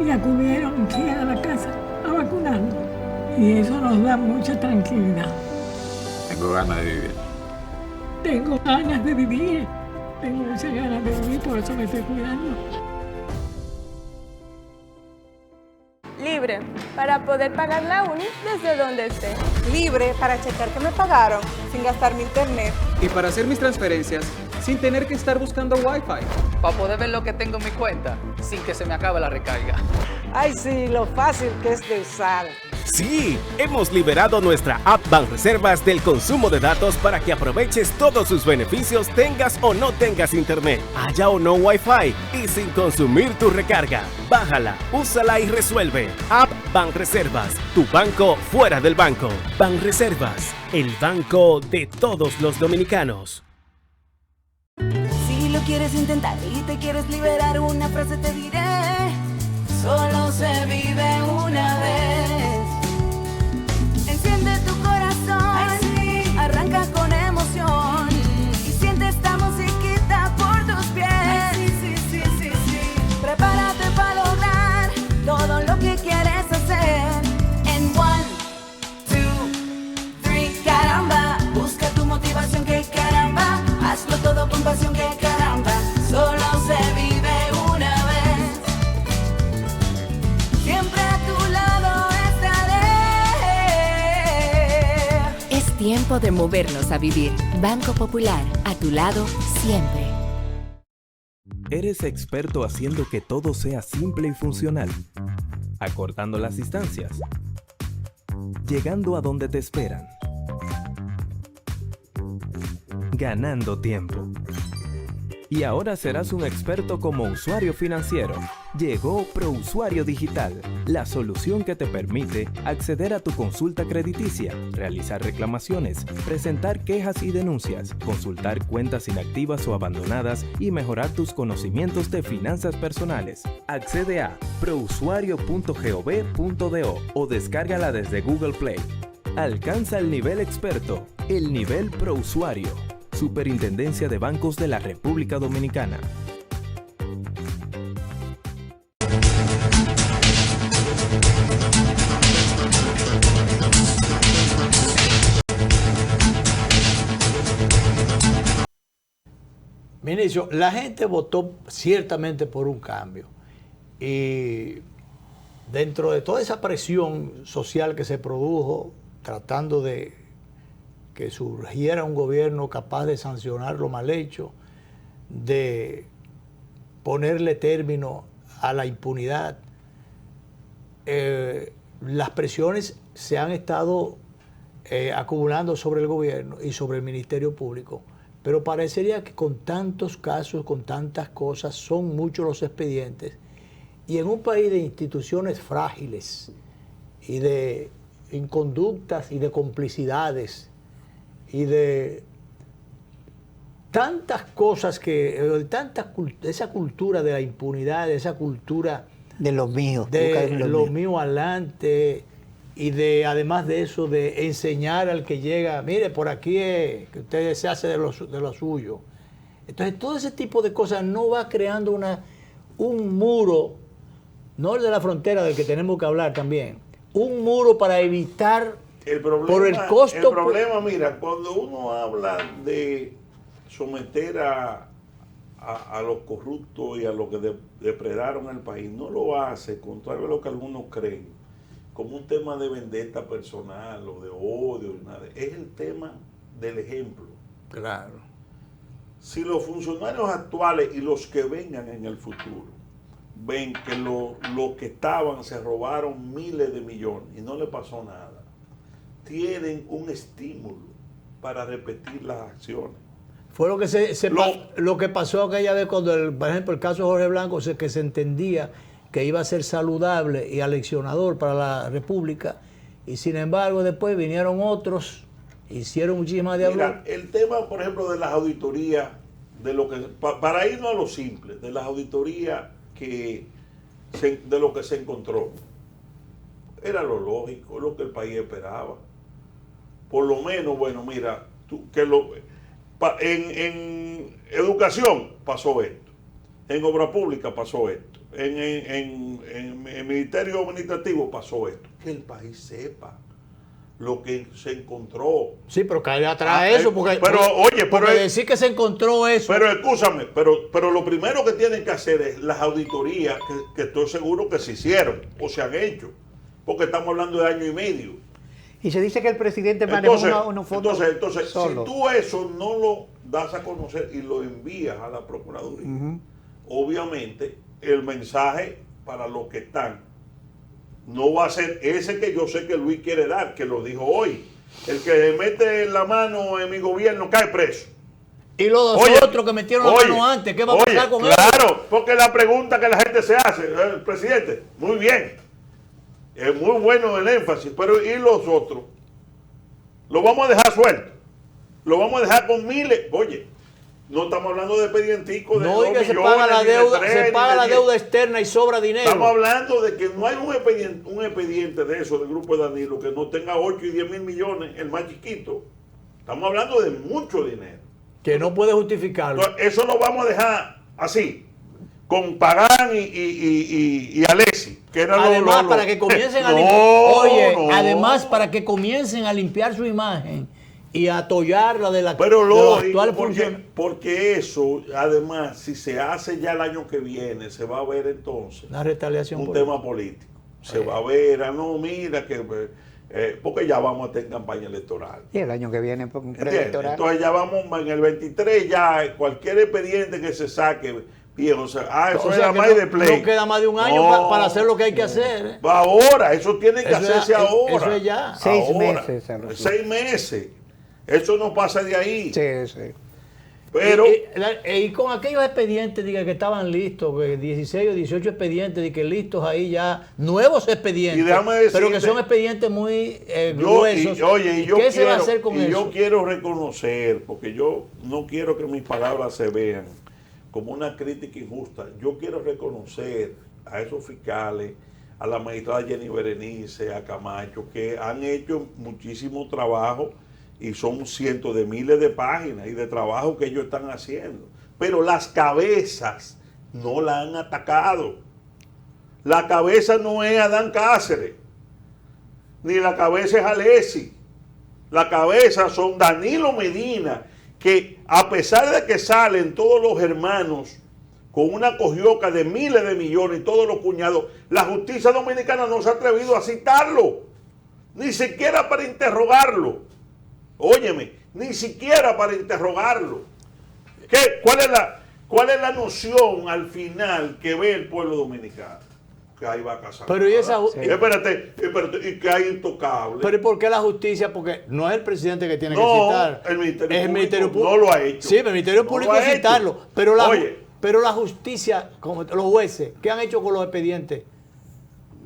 y acudieron aquí a la casa a vacunarnos. Y eso nos da mucha tranquilidad. Tengo ganas de vivir. Tengo ganas de vivir. Tengo muchas ganas de vivir, por eso me estoy cuidando. Libre, para poder pagar la uni desde donde esté. Libre para checar que me pagaron sin gastar mi internet. Y para hacer mis transferencias sin tener que estar buscando Wi-Fi. Para poder ver lo que tengo en mi cuenta sin que se me acabe la recarga. Ay, sí, lo fácil que es de usar. Sí, hemos liberado nuestra app Banreservas del consumo de datos para que aproveches todos sus beneficios, tengas o no tengas internet, haya o no Wi-Fi y sin consumir tu recarga. Bájala, úsala y resuelve. App Banreservas, tu banco fuera del banco. Banreservas, el banco de todos los dominicanos. Si lo quieres intentar y te quieres liberar, una frase te diré: solo se vive una vez. Enciende tu corazón, sí. Arranca con emoción y siente esta musiquita por tus pies. Sí. Prepárate para lograr todo lo que quieres hacer. En 1, 2, 3, caramba. Busca tu motivación, que caramba. Hazlo todo con pasión, que caramba. Solo se vive una vez. Siempre tiempo de movernos a vivir. Banco Popular, a tu lado siempre. ¿Eres experto haciendo que todo sea simple y funcional? Acortando las distancias. Llegando a donde te esperan. Ganando tiempo. Y ahora serás un experto como usuario financiero. Llegó ProUsuario Digital, la solución que te permite acceder a tu consulta crediticia, realizar reclamaciones, presentar quejas y denuncias, consultar cuentas inactivas o abandonadas y mejorar tus conocimientos de finanzas personales. Accede a prousuario.gov.do o descárgala desde Google Play. Alcanza el nivel experto, el nivel ProUsuario. Superintendencia de Bancos de la República Dominicana. Ministro, la gente votó ciertamente por un cambio. Y dentro de toda esa presión social que se produjo, tratando de que surgiera un gobierno capaz de sancionar lo mal hecho, de ponerle término a la impunidad, las presiones se han estado acumulando sobre el gobierno y sobre el Ministerio Público, pero parecería que con tantos casos, con tantas cosas, son muchos los expedientes, y en un país de instituciones frágiles y de inconductas y de complicidades y de tantas cosas esa cultura de la impunidad, de esa cultura de los míos, de lo mío adelante, y de además de eso de enseñar al que llega, mire, por aquí es que usted se hace de lo suyo. Entonces todo ese tipo de cosas no va creando un muro, no el de la frontera del que tenemos que hablar también, un muro para evitar el problema, por el costo. El problema, mira, cuando uno habla de someter a los corruptos y a los que depredaron el país, no lo hace, contrario a lo que algunos creen, como un tema de vendetta personal o de odio, nada. Es el tema del ejemplo. Claro. Si los funcionarios actuales y los que vengan en el futuro ven que los que estaban se robaron miles de millones y no le pasó nada, tienen un estímulo para repetir las acciones. Fue lo que lo que pasó aquella vez cuando, por ejemplo, el caso de Jorge Blanco, que se entendía que iba a ser saludable y aleccionador para la República, y sin embargo después vinieron otros, hicieron muchísimas de hablar. Mira, el tema, por ejemplo, de las auditorías, de lo que para irnos a lo simple, de las auditorías de lo que se encontró, era lo lógico, lo que el país esperaba. Por lo menos, bueno, mira, en educación pasó esto, en obra pública pasó esto, en el Ministerio Administrativo pasó esto. Que el país sepa lo que se encontró. Sí, pero cae atrás eso, porque decir que se encontró eso. Pero escúchame, pero lo primero que tienen que hacer es las auditorías, que estoy seguro que se hicieron o se han hecho, porque estamos hablando de año y medio. Y se dice que el presidente manejó unos fondos. Entonces solo. Si tú eso no lo das a conocer y lo envías a la Procuraduría, obviamente el mensaje para los que están no va a ser ese que yo sé que Luis quiere dar, que lo dijo hoy. El que mete la mano en mi gobierno cae preso. Y los otros que metieron la mano antes, ¿qué va a pasar con ellos? Claro, porque la pregunta que la gente se hace, el presidente, muy bien, es muy bueno el énfasis, pero ¿y los otros? Lo vamos a dejar suelto, lo vamos a dejar con miles. Oye, no estamos hablando de expedienticos de no, y que se paga la deuda, se paga la deuda externa y sobra dinero. Estamos hablando de que no hay un expediente de eso del grupo de Danilo que no tenga 8 y 10 mil millones, el más chiquito. Estamos hablando de mucho dinero. Que no puede justificarlo. Entonces, eso lo vamos a dejar así, con Pagán y Alessi, que era además para que comiencen además para que comiencen a limpiar su imagen y a atollarla de la actual función. Porque eso, además, si se hace ya el año que viene, se va a ver entonces una retaliación un tema político. Se va a ver, mira, que porque ya vamos a estar en campaña electoral. Y el año que viene preelectoral. Entonces ya vamos en el 23, ya cualquier expediente que se saque, viejo, eso era más de play. No queda más de un año para hacer lo que hay que hacer. Ahora, eso tiene que hacerse ahora. Eso es ya. 6 meses. 6 meses. Eso no pasa de ahí. Sí. Pero, y con aquellos expedientes diga, que estaban listos, 16 o 18 expedientes, que listos ahí ya, nuevos expedientes, pero que son expedientes muy gruesos. ¿Qué se va a hacer con eso? Yo quiero reconocer, porque yo no quiero que mis palabras se vean como una crítica injusta. Yo quiero reconocer a esos fiscales, a la magistrada Jenny Berenice, a Camacho, que han hecho muchísimo trabajo. Y son cientos de miles de páginas y de trabajo que ellos están haciendo. Pero las cabezas no la han atacado. La cabeza no es Adán Cáceres, ni la cabeza es Alessi. La cabeza son Danilo Medina, que a pesar de que salen todos los hermanos con una cojioca de miles de millones y todos los cuñados, la justicia dominicana no se ha atrevido a citarlo, ni siquiera para interrogarlo. Óyeme, ni siquiera para interrogarlo. ¿Cuál es la noción al final que ve el pueblo dominicano? Que ahí va a casar. Pero y esa, espérate, y que hay intocable. Pero ¿y por qué la justicia? Porque no es el presidente que tiene que citar. El Ministerio es Público el Ministerio Público. No lo ha hecho. Sí, el Ministerio Público es citarlo. Pero la justicia, como los jueces, ¿qué han hecho con los expedientes?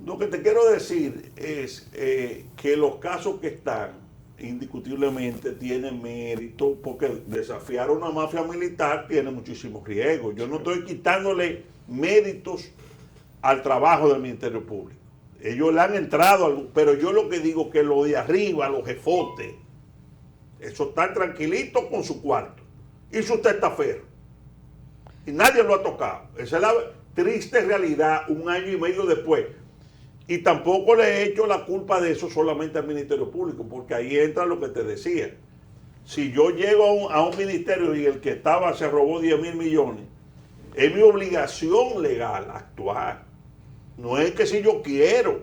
Lo que te quiero decir es que los casos que están indiscutiblemente tienen mérito, porque desafiar a una mafia militar tiene muchísimos riesgos. Yo no estoy quitándole méritos al trabajo del Ministerio Público. Ellos le han entrado, pero yo lo que digo que lo de arriba, los jefotes, eso están tranquilitos con su cuarto y su testaferro. Y nadie lo ha tocado. Esa es la triste realidad un año y medio después. Y tampoco le he hecho la culpa de eso solamente al Ministerio Público, porque ahí entra lo que te decía. Si yo llego a un ministerio y el que estaba se robó 10,000 millones, es mi obligación legal actuar. No es que si yo quiero.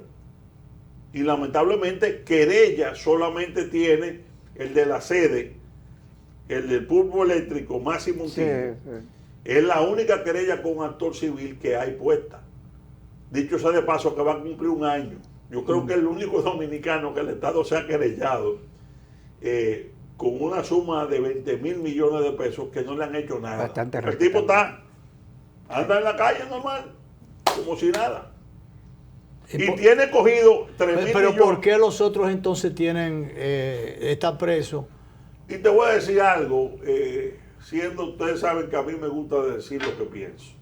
Y lamentablemente querella solamente tiene el de la sede, el del pulpo eléctrico Máximo Untiño. Es la única querella con actor civil que hay puesta. Dicho sea de paso que va a cumplir un año. Yo creo que el único dominicano que el Estado se ha querellado con una suma de 20,000 millones de pesos que no le han hecho nada. Bastante el tipo anda en la calle normal, como si nada. Y tiene cogido 3,000 millones. Pero ¿por qué los otros entonces están presos? Y te voy a decir algo, siendo ustedes saben que a mí me gusta decir lo que pienso.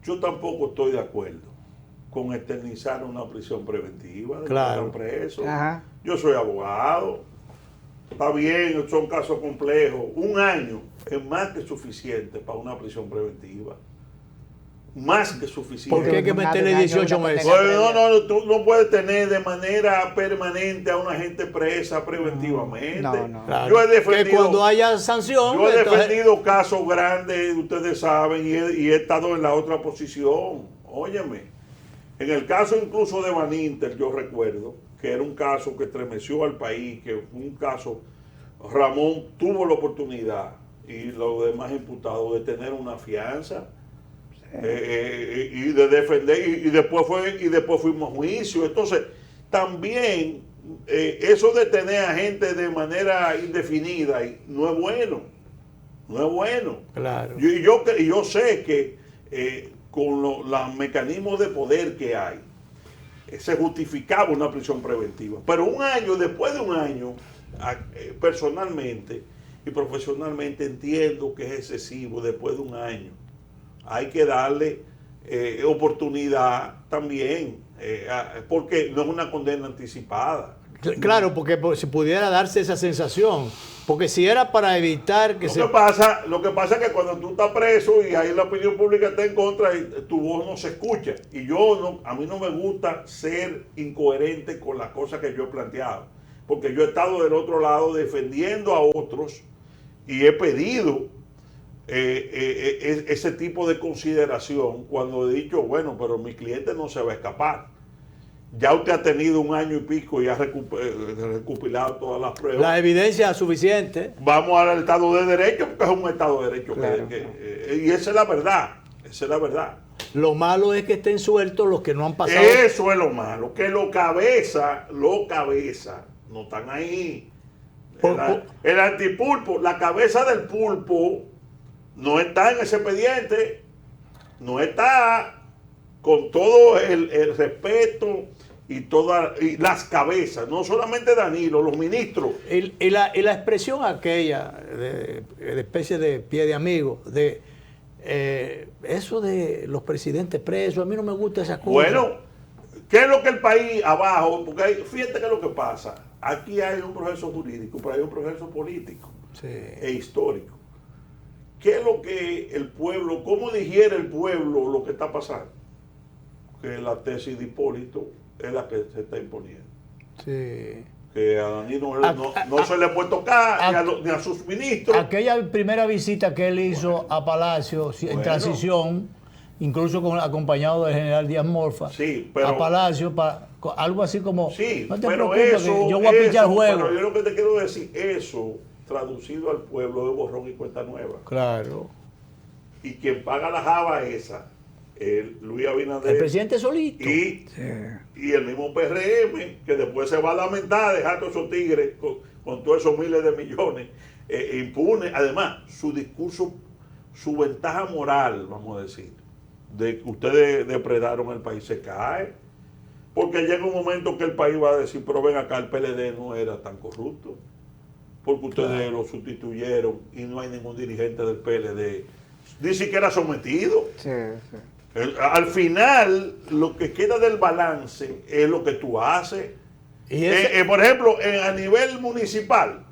Yo tampoco estoy de acuerdo con eternizar una prisión preventiva. Claro. Preso. Yo soy abogado. Está bien, son casos complejos. Un año es más que suficiente para una prisión preventiva. Más que suficiente. ¿Por qué hay que meterle 18 meses? No, tú no puedes tener de manera permanente a una gente presa preventivamente. Claro. Yo he defendido, que cuando haya sanción. Yo he defendido casos grandes, ustedes saben, y he estado en la otra posición. Óyeme, en el caso incluso de Van Inter, yo recuerdo que era un caso que estremeció al país, que fue un caso, Ramón tuvo la oportunidad, y los demás imputados, de tener una fianza. Y de defender y después fuimos a juicio. Entonces también eso de tener a gente de manera indefinida no es bueno, claro. Y yo sé que con los mecanismos de poder que hay se justificaba una prisión preventiva, pero un año, después de un año, personalmente y profesionalmente entiendo que es excesivo. Después de un año hay que darle oportunidad también, porque no es una condena anticipada. Claro, porque si pudiera darse esa sensación, porque si era para evitar que Lo que pasa es que cuando tú estás preso y ahí la opinión pública está en contra, tu voz no se escucha. Y a mí no me gusta ser incoherente con las cosas que yo he planteado, porque yo he estado del otro lado defendiendo a otros y he pedido ese tipo de consideración cuando he dicho, bueno, pero mi cliente no se va a escapar. Ya usted ha tenido 1 año y pico y ha recopilado todas las pruebas. La evidencia es suficiente. Vamos al Estado de Derecho, porque es un Estado de Derecho. Claro. Y esa es la verdad. Esa es la verdad. Lo malo es que estén sueltos los que no han pasado. Eso es lo malo, que los cabezas no están ahí. El antipulpo, la cabeza del pulpo no está en ese expediente, no está con todo el respeto y las cabezas, no solamente Danilo, los ministros. Y la expresión aquella de especie de pie de amigo, de eso de los presidentes presos, a mí no me gusta esa cosa. Bueno, ¿qué es lo que el país abajo? Porque fíjate qué es lo que pasa. Aquí hay un proceso jurídico, pero hay un proceso político e histórico. ¿Qué es lo que el pueblo, cómo digiere el pueblo lo que está pasando? Que la tesis de Hipólito es la que se está imponiendo. Sí. Que a Danilo no se le puede tocar ni a sus ministros. Aquella primera visita que él hizo a Palacio en transición, incluso acompañado del general Díaz Morfa, a Palacio, algo así como, no te preocupes, que yo voy a pichar juego. Pero yo lo que te quiero decir, eso traducido al pueblo de borrón y cuenta nueva. Claro. Y quien paga la java esa, Luis Abinader. El presidente solito. Y el mismo PRM, que después se va a lamentar, dejar a todos esos tigres con todos esos miles de millones, impune. Además, su discurso, su ventaja moral, vamos a decir, de que ustedes depredaron el país, se cae. Porque llega un momento que el país va a decir, pero ven acá, el PLD no era tan corrupto. Porque ustedes lo sustituyeron y no hay ningún dirigente del PLD ni siquiera sometido. Al final, lo que queda del balance es lo que tú haces. Por ejemplo, a nivel municipal,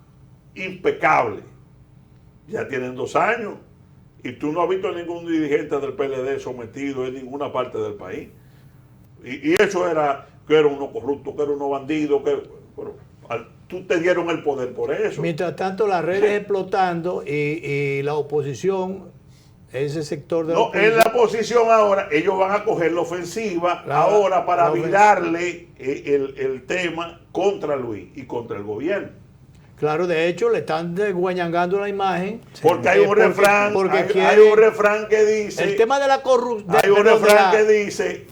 impecable. Ya tienen 2 años y tú no has visto a ningún dirigente del PLD sometido en ninguna parte del país. Y eso era que era uno corrupto, que era uno bandido, tú te dieron el poder por eso. Mientras tanto, las redes explotando y la oposición, ese sector de la oposición. En la oposición ahora, ellos van a coger la ofensiva ahora para virarle el tema contra Luis y contra el gobierno. Claro, de hecho, le están desguañangando la imagen. Porque hay un refrán, hay un refrán que dice... El tema de la corrupción... Hay un refrán que dice,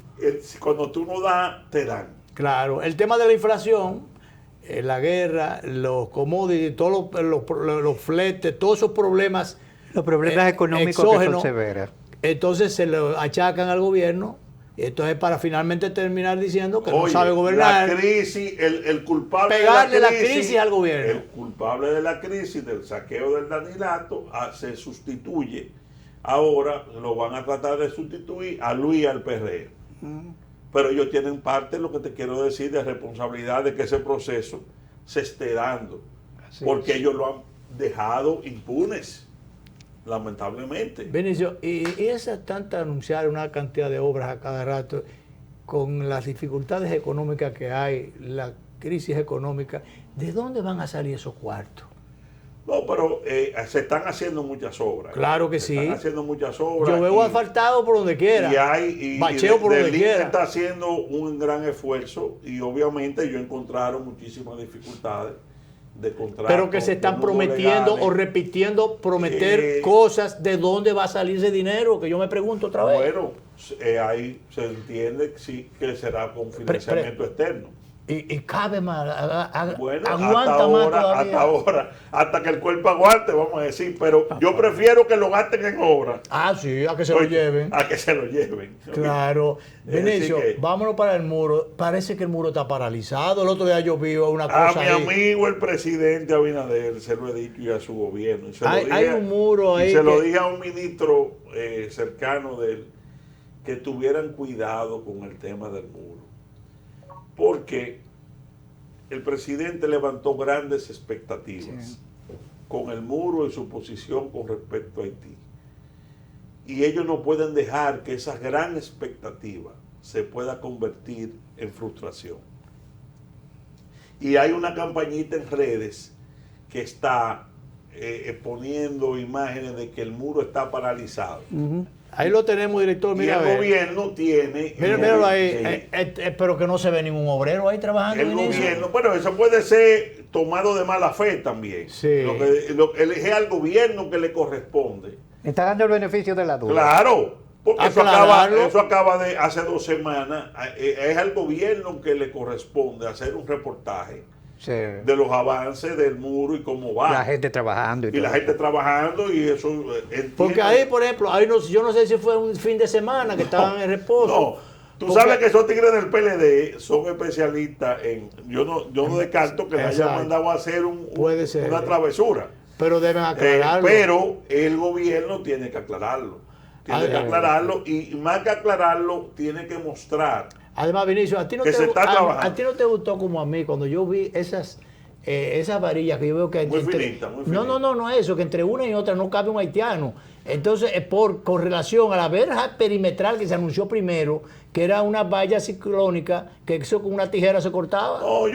cuando tú no das, te dan. Claro, el tema de la inflación, la guerra, los commodities, todos los fletes, todos esos problemas... Los problemas económicos exógenos, que son severos. Entonces se lo achacan al gobierno. Y esto es para finalmente terminar diciendo que no sabe gobernar. La crisis, el culpable pegarle la crisis al gobierno. El culpable de la crisis, del saqueo del Danilato, se sustituye. Ahora lo van a tratar de sustituir a Luis y al PRM. Pero ellos tienen parte, lo que te quiero decir, de responsabilidad de que ese proceso se esté dando. Porque ellos lo han dejado impunes. Lamentablemente. Benicio, y esa tanta anunciar una cantidad de obras a cada rato, con las dificultades económicas que hay, la crisis económica, ¿de dónde van a salir esos cuartos? No, pero se están haciendo muchas obras. Claro que sí. Se están haciendo muchas obras. Yo veo asfaltado por donde quiera. Bacheo por donde quiera. Está haciendo un gran esfuerzo y obviamente ellos encontraron muchísimas dificultades de contrato. Pero que se están prometiendo o repitiendo prometer cosas. ¿De dónde va a salir ese dinero? Que yo me pregunto otra vez. Bueno, ahí se entiende que será con financiamiento externo. Y cabe más, bueno, aguanta más todavía. Hasta ahora, hasta que el cuerpo aguante, vamos a decir, pero yo prefiero que lo gasten en obra. Sí, a que se lo lleven. A que se lo lleven. Claro. Benicio, vámonos para el muro. Parece que el muro está paralizado. El otro día yo vi una cosa a mi amigo el presidente Abinader, se lo he dicho y a su gobierno. Hay un muro ahí. Y se lo dije a un ministro cercano de él, que tuvieran cuidado con el tema del muro. Porque el presidente levantó grandes expectativas con el muro y su posición con respecto a Haití. Y ellos no pueden dejar que esa gran expectativa se pueda convertir en frustración. Y hay una campañita en redes que está poniendo imágenes de que el muro está paralizado. Ahí lo tenemos, director. Mira, y el gobierno tiene... Míralo ahí. Pero que no se ve ningún obrero ahí trabajando. El gobierno, bueno, eso puede ser tomado de mala fe también. Sí. Es al gobierno que le corresponde. Está dando el beneficio de la duda. Claro, porque eso acaba de hace 2 semanas. Es al gobierno que le corresponde hacer un reportaje de los avances del muro y cómo va. La gente trabajando. Y la gente trabajando y eso... Porque ahí, por ejemplo, yo no sé si fue un fin de semana que estaban en reposo. No, tú sabes que esos tigres del PLD son especialistas en... Yo no descarto que le hayan mandado a hacer una travesura. Pero deben aclararlo. Pero el gobierno tiene que aclararlo. Y más que aclararlo, tiene que mostrar... Además, Vinicio, a ti no te gustó como a mí cuando yo vi esas varillas que yo veo que... Muy finita. No, eso, que entre una y otra no cabe un haitiano. Entonces, con relación a la verja perimetral que se anunció primero, que era una valla ciclónica, que eso con una tijera se cortaba. No,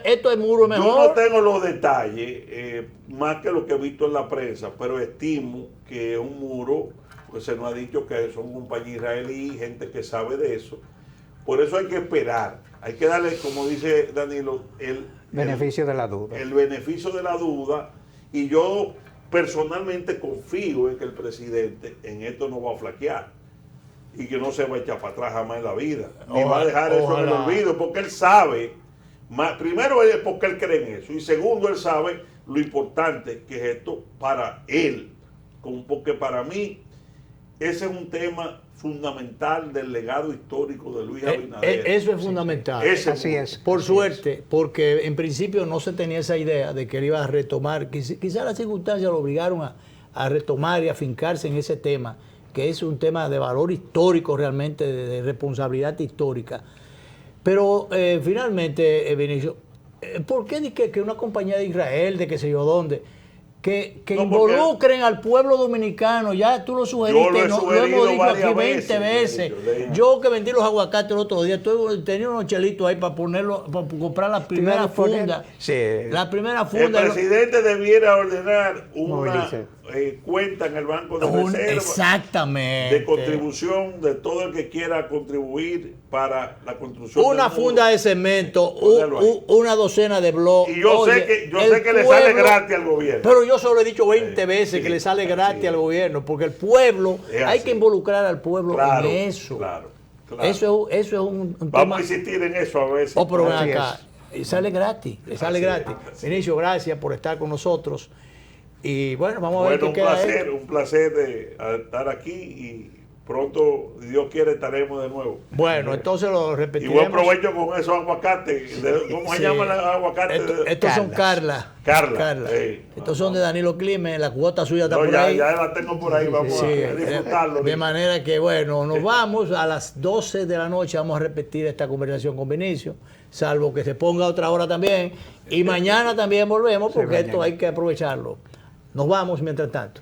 esto es muro mejor. Yo no tengo los detalles, más que lo que he visto en la prensa, pero estimo que es un muro, pues se nos ha dicho que son compañía israelí, gente que sabe de eso. Por eso hay que esperar, hay que darle, como dice Danilo, el beneficio de la duda. El beneficio de la duda, y yo personalmente confío en que el presidente en esto no va a flaquear y que no se va a echar para atrás jamás en la vida, ni va a dejar eso en el olvido, porque él sabe, primero es porque él cree en eso, y segundo él sabe lo importante que es esto para él, porque para mí ese es un tema fundamental del legado histórico de Luis Abinader. Eso es fundamental. Así es. Por suerte, porque en principio no se tenía esa idea de que él iba a retomar, quizás las circunstancias lo obligaron a retomar y a fincarse en ese tema, que es un tema de valor histórico realmente, de responsabilidad histórica. Pero finalmente, Vinicio, ¿por qué que una compañía de Israel, de qué sé yo dónde, que involucren al pueblo dominicano? Ya tú lo sugeriste, lo hemos dicho aquí 20 veces. Yo que vendí los aguacates el otro día, tenía unos chelitos ahí para ponerlo, para comprar las primeras fundas. La primera funda. El presidente debiera ordenar una cuenta en el Banco de Reserva. Exactamente. De contribución de todo el que quiera contribuir para la construcción. Una funda de cemento, una docena de bloques. Y yo sé que le sale gratis al gobierno. Pero yo solo he dicho 20 veces que le sale gratis al gobierno, porque el pueblo, hay que involucrar al pueblo en eso. Claro. Eso es un Vamos a insistir en eso a veces. Pero acá, sale gratis, sale gratis. Vinicio, gracias por estar con nosotros. Y bueno, vamos a ver qué queda. Un placer de estar aquí y pronto, si Dios quiere, estaremos de nuevo. Bueno, entonces lo repetiremos. Y buen provecho con esos aguacates. ¿Cómo se llaman los aguacates? Estos son Carla. Estos son de Danilo Climen, la cuota suya está por ahí. Ya la tengo por ahí, vamos a disfrutarlo. De manera que, bueno, nos vamos a las 12 de la noche, vamos a repetir esta conversación con Vinicio, salvo que se ponga otra hora también. Y mañana también volvemos, porque esto hay que aprovecharlo. Nos vamos mientras tanto.